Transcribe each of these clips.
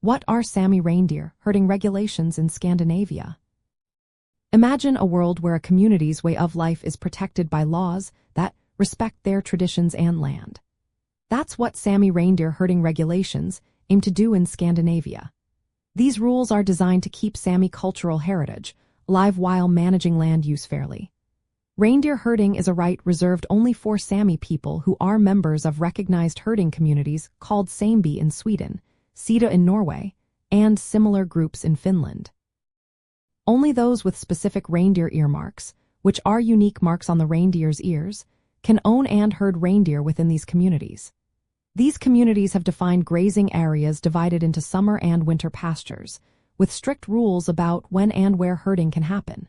What are Sami reindeer herding regulations in Scandinavia? Imagine a world where a community's way of life is protected by laws that respect their traditions and land. That's what Sami reindeer herding regulations aim to do in Scandinavia. These rules are designed to keep Sami cultural heritage alive while managing land use fairly. Reindeer herding is a right reserved only for Sami people who are members of recognized herding communities called Sameby in Sweden, Sida in Norway, and similar groups in Finland. Only those with specific reindeer earmarks, which are unique marks on the reindeer's ears, can own and herd reindeer within these communities. These communities have defined grazing areas divided into summer and winter pastures, with strict rules about when and where herding can happen.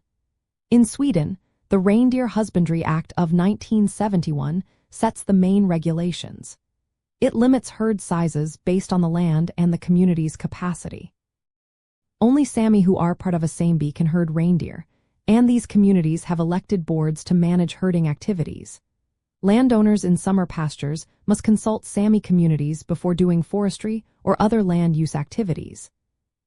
In Sweden, the Reindeer Husbandry Act of 1971 sets the main regulations. It limits herd sizes based on the land and the community's capacity. Only Sami who are part of a Sameby can herd reindeer, and these communities have elected boards to manage herding activities. Landowners in summer pastures must consult Sami communities before doing forestry or other land use activities.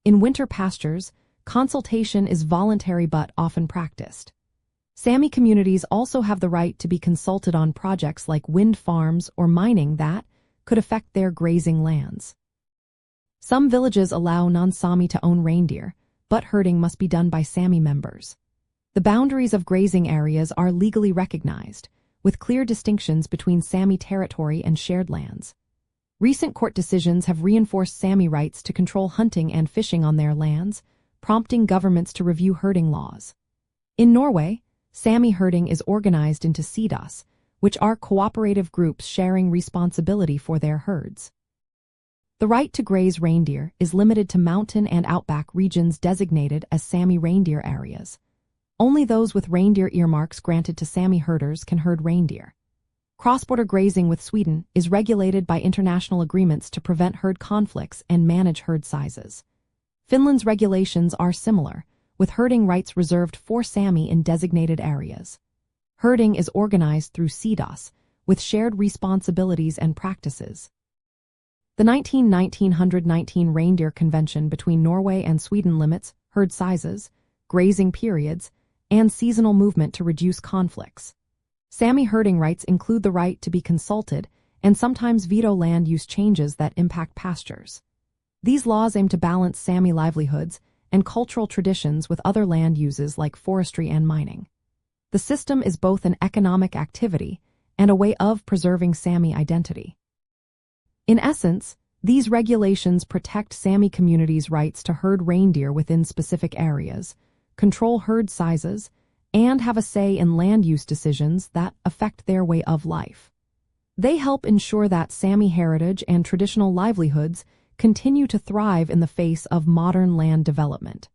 In winter pastures, consultation is voluntary but often practiced. Sami communities also have the right to be consulted on projects like wind farms or mining that could affect their grazing lands. Some villages allow non-Sami to own reindeer, but herding must be done by Sami members. The boundaries of grazing areas are legally recognized, with clear distinctions between Sami territory and shared lands. Recent court decisions have reinforced Sami rights to control hunting and fishing on their lands, prompting governments to review herding laws. In Norway, Sami herding is organized into sidas, which are cooperative groups sharing responsibility for their herds. The right to graze reindeer is limited to mountain and outback regions designated as Sami reindeer areas. Only those with reindeer earmarks granted to Sami herders can herd reindeer. Cross-border grazing with Sweden is regulated by international agreements to prevent herd conflicts and manage herd sizes. Finland's regulations are similar, with herding rights reserved for Sami in designated areas. Herding is organized through sidas, with shared responsibilities and practices. The 1919 Reindeer Convention between Norway and Sweden limits herd sizes, grazing periods, and seasonal movement to reduce conflicts. Sami herding rights include the right to be consulted and sometimes veto land use changes that impact pastures. These laws aim to balance Sami livelihoods and cultural traditions with other land uses like forestry and mining. The system is both an economic activity and a way of preserving Sami identity. In essence, these regulations protect Sami communities' rights to herd reindeer within specific areas, control herd sizes, and have a say in land use decisions that affect their way of life. They help ensure that Sami heritage and traditional livelihoods continue to thrive in the face of modern land development.